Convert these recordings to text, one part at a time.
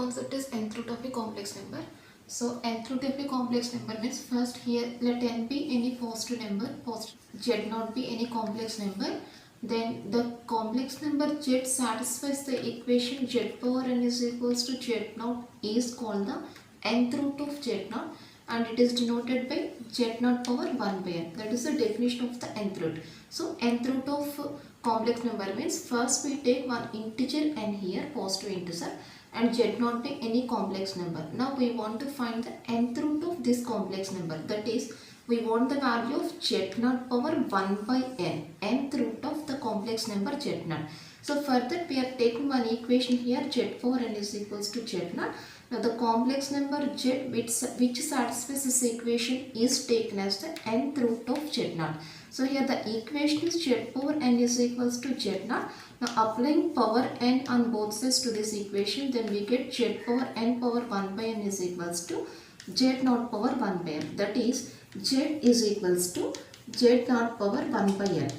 concept is nth root of a complex number. So nth root of a complex number means first here let n be any positive number, z not be any complex number. Then the complex number z satisfies the equation z power n is equals to z naught is called the nth root of z naught, and it is denoted by z naught power 1 by n. That is the definition of the nth root. So nth root of complex number means first we take one integer n here, positive integer, and z not be any complex number. Now we want to find the nth root of this complex number, that is we want the value of z naught power 1 by n, nth root of the complex number z naught. So for that we are taking one equation here, z power n is equals to z naught. Now the complex number z which satisfies this equation is taken as the nth root of z naught. So here the equation is z power n is equals to z naught. Now applying power n on both sides to this equation, then we get z power n power 1 by n is equals to z naught power 1 by n. That is z is equals to z naught power 1 by n.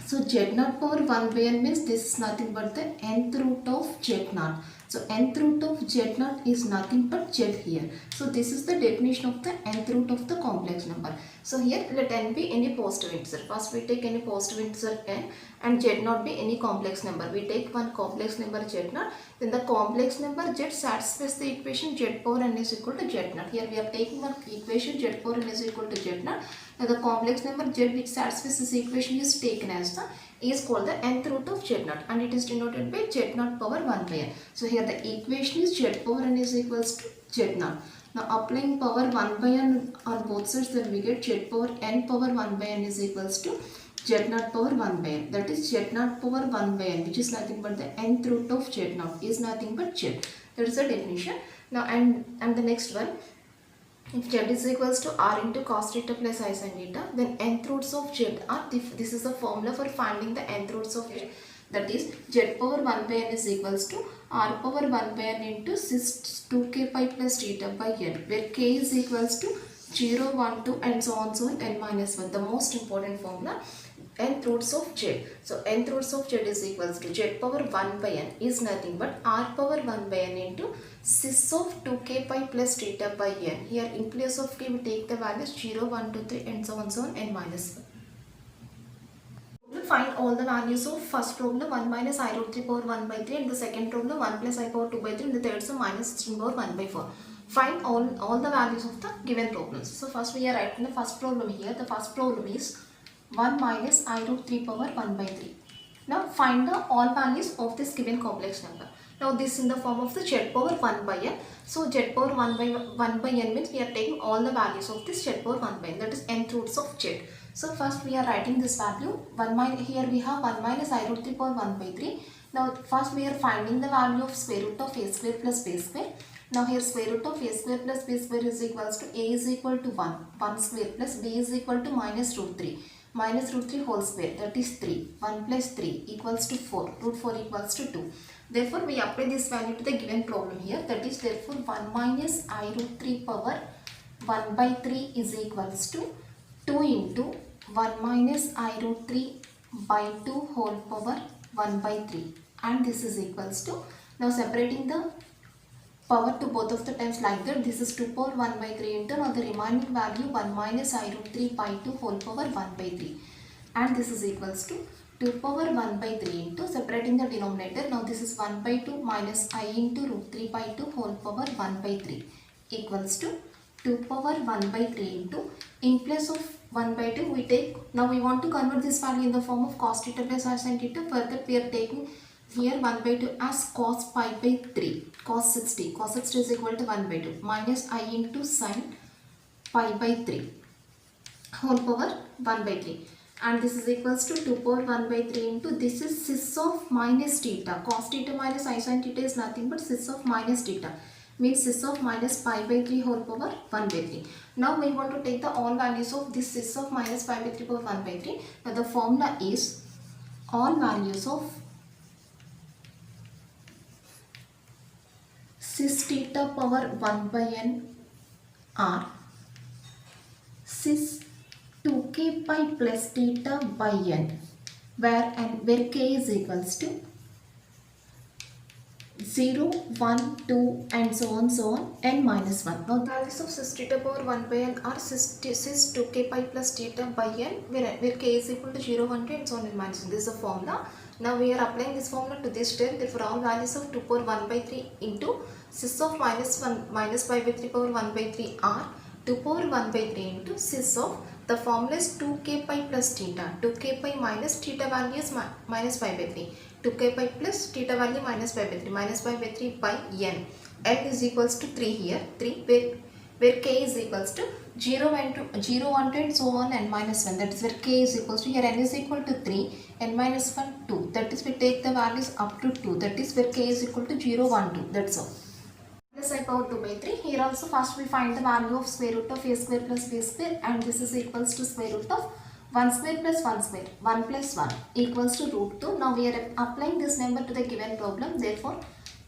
So z naught power 1 by n means this is nothing but the nth root of z naught. So nth root of z naught is nothing but z here. So this is the definition of the nth root of the complex number. So here let n be any positive integer. First we take any positive integer n and z naught be any complex number. We take one complex number z naught. Then the complex number z satisfies the equation z power n is equal to z naught. Here we are taking one equation z power n is equal to z naught. Now the complex number z which satisfies this equation is taken as the is called the nth root of z naught, and it is denoted by z naught power 1 by n. So here the equation is z power n is equals to z naught. Now applying power 1 by n on both sides, then we get z power n power 1 by n is equals to z naught power 1 by n. That is z naught power 1 by n, which is nothing but the nth root of z naught is nothing but z. That is the definition. Now and the next one, if z is equals to r into cos theta plus I sin theta, then nth roots of z are, this is the formula for finding the nth roots of z. That is z power 1 by n is equals to r power 1 by n into cis 2k pi plus theta by n, where k is equals to 0, 1, 2 and so on n minus 1. The most important formula, nth roots of z. So nth roots of z is equals to z power 1 by n is nothing but r power 1 by n into cis of 2k pi plus theta by n. Here in place of k we take the values 0, 1, 2, 3 and so on n minus 1. Find all the values of first problem 1 minus I root 3 power 1 by 3, and the second problem 1 plus I power 2 by 3, and the third is minus 16 power 1 by 4. Find all the values of the given problems. So first we are writing the first problem here. The first problem is 1 minus I root 3 power 1 by 3. Now find the all values of this given complex number. Now this in the form of the z power 1 by n. So z power 1 by n means we are taking all the values of this z power 1 by n, that is nth roots of z. So first we are writing this value 1 minus, here we have 1 minus I root 3 power 1 by 3. Now first we are finding the value of square root of a square plus b square. Now here square root of a square plus b square is equals to a is equal to 1 square plus b is equal to minus root 3. Minus root 3 whole square, that is 3. 1 plus 3 equals to 4. Root 4 equals to 2. Therefore we apply this value to the given problem here. That is therefore 1 minus I root 3 power 1 by 3 is equals to 2 into 1 minus I root 3 by 2 whole power 1 by 3, and this is equals to, now separating the power to both of the times like that, this is 2 power 1 by 3 into, now the remaining value 1 minus I root 3 by 2 whole power 1 by 3, and this is equals to 2 power 1 by 3 into, separating the denominator, now this is 1 by 2 minus I into root 3 by 2 whole power 1 by 3 equals to 2 power 1 by 3 into, in place of 1 by 2 we take, now we want to convert this value in the form of cos theta plus I sin theta. For that we are taking here 1 by 2 as cos pi by 3, cos 60. Cos 60 is equal to 1 by 2 minus I into sin pi by 3 whole power 1 by 3, and this is equals to 2 power 1 by 3 into, this is cis of minus theta. Cos theta minus I sin theta is nothing but cis of minus theta, means cis of minus pi by 3 whole power 1 by 3. Now we want to take the all values of this cis of minus pi by 3 power 1 by 3. Now the formula is all values of cis theta power 1 by n are cis 2k pi plus theta by n, where k is equals to 0, 1, 2 and so on n minus 1. Now the values of cis theta power 1 by n are cis 2k pi plus theta by n where k is equal to 0, 1, 2 and so on n minus 1. This is the formula. Now we are applying this formula to this term. Therefore all values of 2 power 1 by 3 into cis of minus pi by 3 power 1 by 3 are 2 power 1 by 3 into cis of the formula is 2k pi plus theta. 2k pi minus theta value is minus pi by 3. 2k pi plus theta value minus pi by 3. Minus pi by 3 by n. N is equals to 3 here. 3 where k is equals to 0, 1, 2 and so on n minus 1. That is where k is equals to, here n is equal to 3, n minus 1 2. That is we take the values up to 2. That is where k is equal to 0, 1, 2. That's all. Plus I power 2 by 3. Here also first we find the value of square root of a square plus b square, and this is equals to square root of 1 square plus 1 square. 1 plus 1 equals to root 2. Now we are applying this number to the given problem. Therefore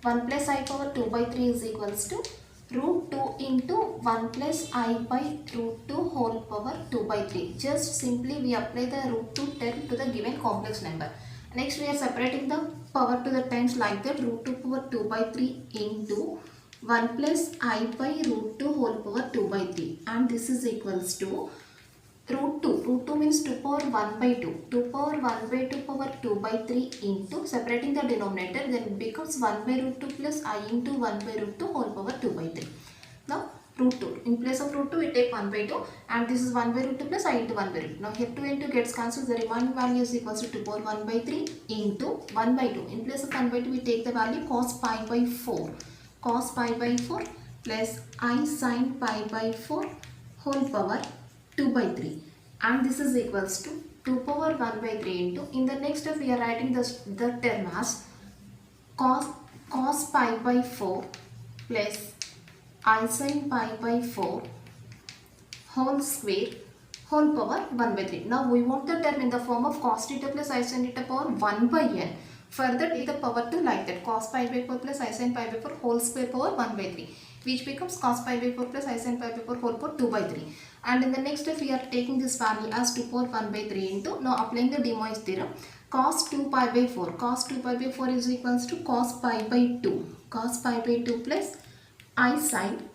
1 plus I power 2 by 3 is equals to root 2 into 1 plus I by root 2 whole power 2 by 3. Just simply we apply the root 2 term to the given complex number. Next we are separating the power to the terms like that. Root 2 power 2 by 3 into 1 plus I by root 2 whole power 2 by 3, and this is equals to root 2. Root 2 means 2 power 1 by 2. 2 power 1 by 2 power 2 by 3 into, separating the denominator, then it becomes 1 by root 2 plus I into 1 by root 2 whole power 2 by 3. Now root 2. In place of root 2 we take 1 by 2, and this is 1 by root 2 plus I into 1 by root 2. Now here 2 into gets cancelled. The remaining value is equals to 2 power 1 by 3 into 1 by 2. In place of 1 by 2 we take the value cos pi by 4. Cos pi by 4 plus I sin pi by 4 whole power 2 by 3, and this is equals to 2 power 1 by 3 into, in the next step we are writing the term as cos pi by 4 plus I sin pi by 4 whole square whole power 1 by 3. Now we want the term in the form of cos theta plus I sin theta power 1 by n. Further take the power to like that, cos pi by 4 plus I sin pi by 4 whole square power 1 by 3, which becomes cos pi by 4 plus I sin pi by 4 whole power 2 by 3. And in the next step we are taking this value as 2 power 1 by 3 into, now applying the De Moivre's theorem, cos 2 pi by 4. Cos 2 pi by 4 is equals to cos pi by 2. Cos pi by 2 plus I sin,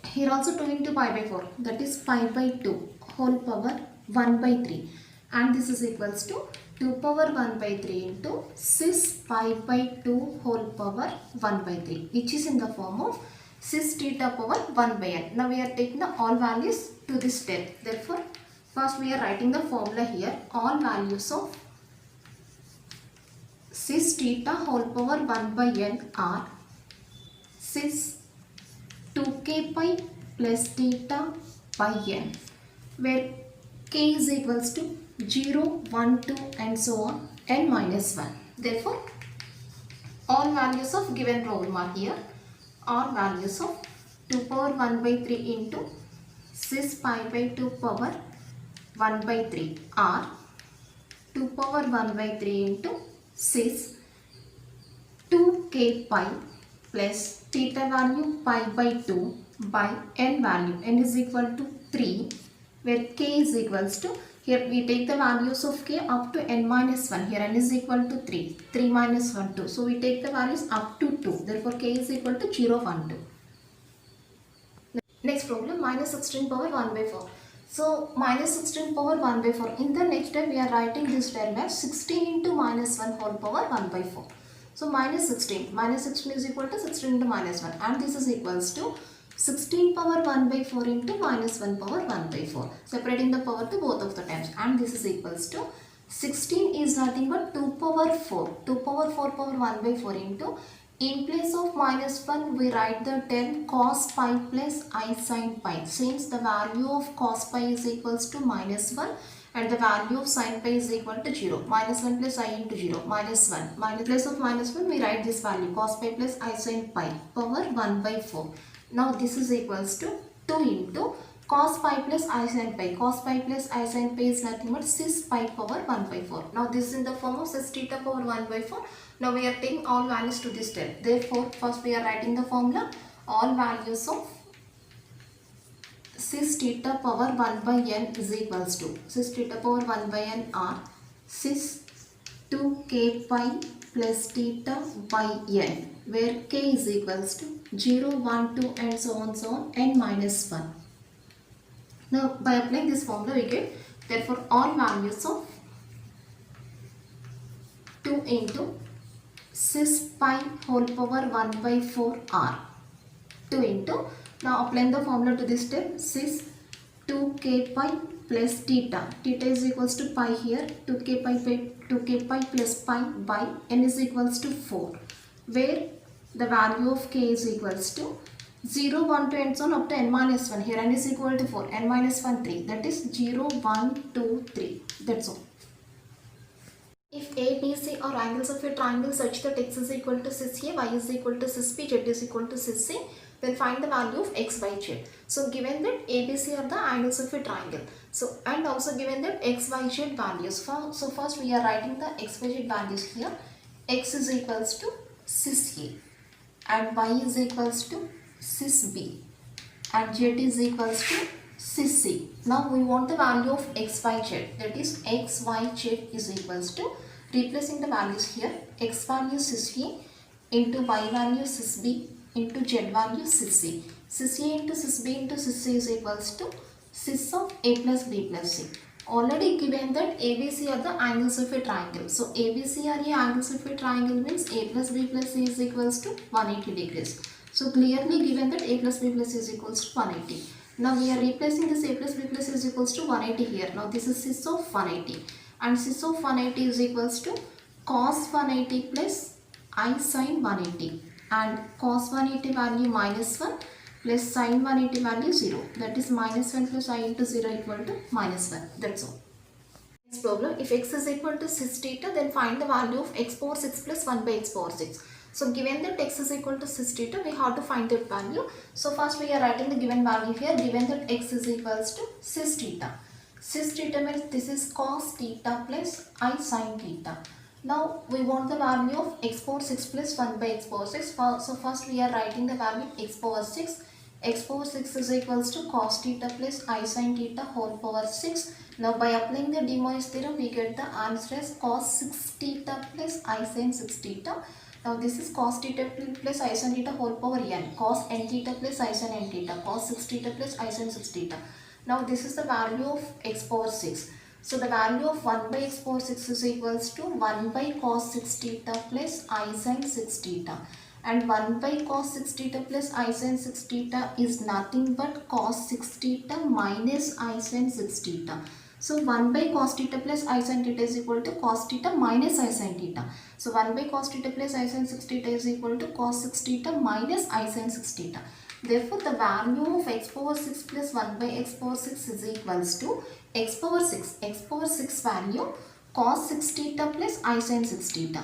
here also 2 into pi by 4, that is pi by 2 whole power 1 by 3, and this is equals to 2 power 1 by 3 into cis pi by 2 whole power 1 by 3, which is in the form of cis theta power 1 by n. Now we are taking the all values to this step. Therefore first we are writing the formula here. All values of cis theta whole power 1 by n are cis 2k pi plus theta by n, where k is equals to 0, 1, 2 and so on n minus 1. Therefore all values of given problem are here. All values of 2 power 1 by 3 into cis pi by 2 power 1 by 3 are 2 power 1 by 3 into cis 2k pi plus theta value pi by 2 by n value, n is equal to 3, where k is equals to, here we take the values of k up to n minus 1, here n is equal to 3, 3 minus 1 2, so we take the values up to 2, therefore k is equal to 0, 1, 2. Next problem, minus 16 power 1 by 4. So minus 16 power 1 by 4, in the next step we are writing this term as 16 into minus 1 whole power 1 by 4. So minus 16 is equal to 16 into minus 1, and this is equals to 16 power 1 by 4 into minus 1 power 1 by 4, separating the power to both of the terms, and this is equals to 16 is nothing but 2 power 4, 2 power 4 power 1 by 4 into, in place of minus 1 we write the term cos pi plus I sin pi, since the value of cos pi is equals to minus 1 and the value of sin pi is equal to 0. Minus 1 plus I into 0, minus 1. Minus place of minus 1 we write this value cos pi plus I sin pi power 1 by 4. Now this is equals to 2 into cos pi plus I sin pi. Cos pi plus I sin pi is nothing but cis pi power 1 by 4. Now this is in the form of cis theta power 1 by 4. Now we are taking all values to this step. Therefore first we are writing the formula. All values of cis theta power 1 by n is equals to, cis theta power 1 by n are cis 2k pi plus theta by n, where k is equals to 0, 1, 2 and so on n minus 1. Now by applying this formula we get, therefore all values of 2 into cis pi whole power 1 by 4 r. 2 into, now applying the formula to this step, cis 2k pi plus theta. Theta is equals to pi here, 2k pi plus pi by n is equals to 4, where the value of k is equals to 0, 1, 2 and so on up to n minus 1. Here n is equal to 4, n minus 1, 3. That is 0, 1, 2, 3. That's all. If A, B, C are angles of a triangle such that x is equal to cis A, y is equal to cis B, z is equal to cis C, then find the value of x, y, z. So given that A, B, C are the angles of a triangle. So and also given that x, y, z values. So first we are writing the x, y, z values here. X is equals to cis A and y is equals to cis B and z is equals to cis C. Now we want the value of x, y, z. That is x, y, z is equals to, replacing the values here, x value cis A into y value cis B into z value cis C. Cis A into cis B into cis C is equals to cis of A plus B plus C. Already given that ABC are the angles of a triangle. So ABC are the angles of a triangle means A plus B plus C is equals to 180 degrees. So clearly given that A plus B plus C is equals to 180. Now we are replacing this A plus B plus C is equals to 180 here. Now this is cis of 180 and cis of 180 is equals to cos 180 plus I sin 180 and cos 180 value minus 1 plus sin 180 value 0. That is minus 1 plus I into 0 equal to minus 1. That's all. Next problem, if x is equal to cis theta, then find the value of x power 6 plus 1 by x power 6. So given that x is equal to cis theta, we have to find that value. So first we are writing the given value here, given that x is equals to cis theta. Cis theta means this is cos theta plus I sin theta. Now we want the value of x power 6 plus 1 by x power 6. So first we are writing the value x power 6. X power 6 is equals to cos theta plus I sin theta whole power 6. Now by applying the de Moivre's theorem, we get the answer as cos 6 theta plus I sin 6 theta. Now this is cos theta plus I sin theta whole power n. Cos n theta plus I sin n theta. Cos 6 theta plus I sin 6 theta. Now this is the value of x power 6. So the value of 1 by x power 6 is equals to 1 by cos 6 theta plus I sin 6 theta. And 1 by cos 6 theta plus I sin 6 theta is nothing but cos 6 theta minus I sin 6 theta. So 1 by cos theta plus I sin theta is equal to cos theta minus I sin theta. So 1 by cos theta plus I sin 6 theta is equal to cos 6 theta minus I sin 6 theta. Therefore, the value of x power 6 plus 1 by x power 6 is equals to x power 6 value cos 6 theta plus I sin 6 theta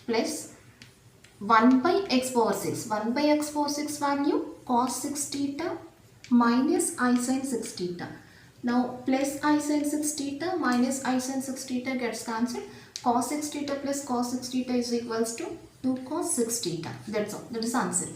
plus 1 by x power 6. 1 by x power 6 value cos 6 theta minus I sin 6 theta. Now plus I sin 6 theta minus I sin 6 theta gets cancelled. Cos 6 theta plus cos 6 theta is equals to 2 cos 6 theta. That's all. That is answer.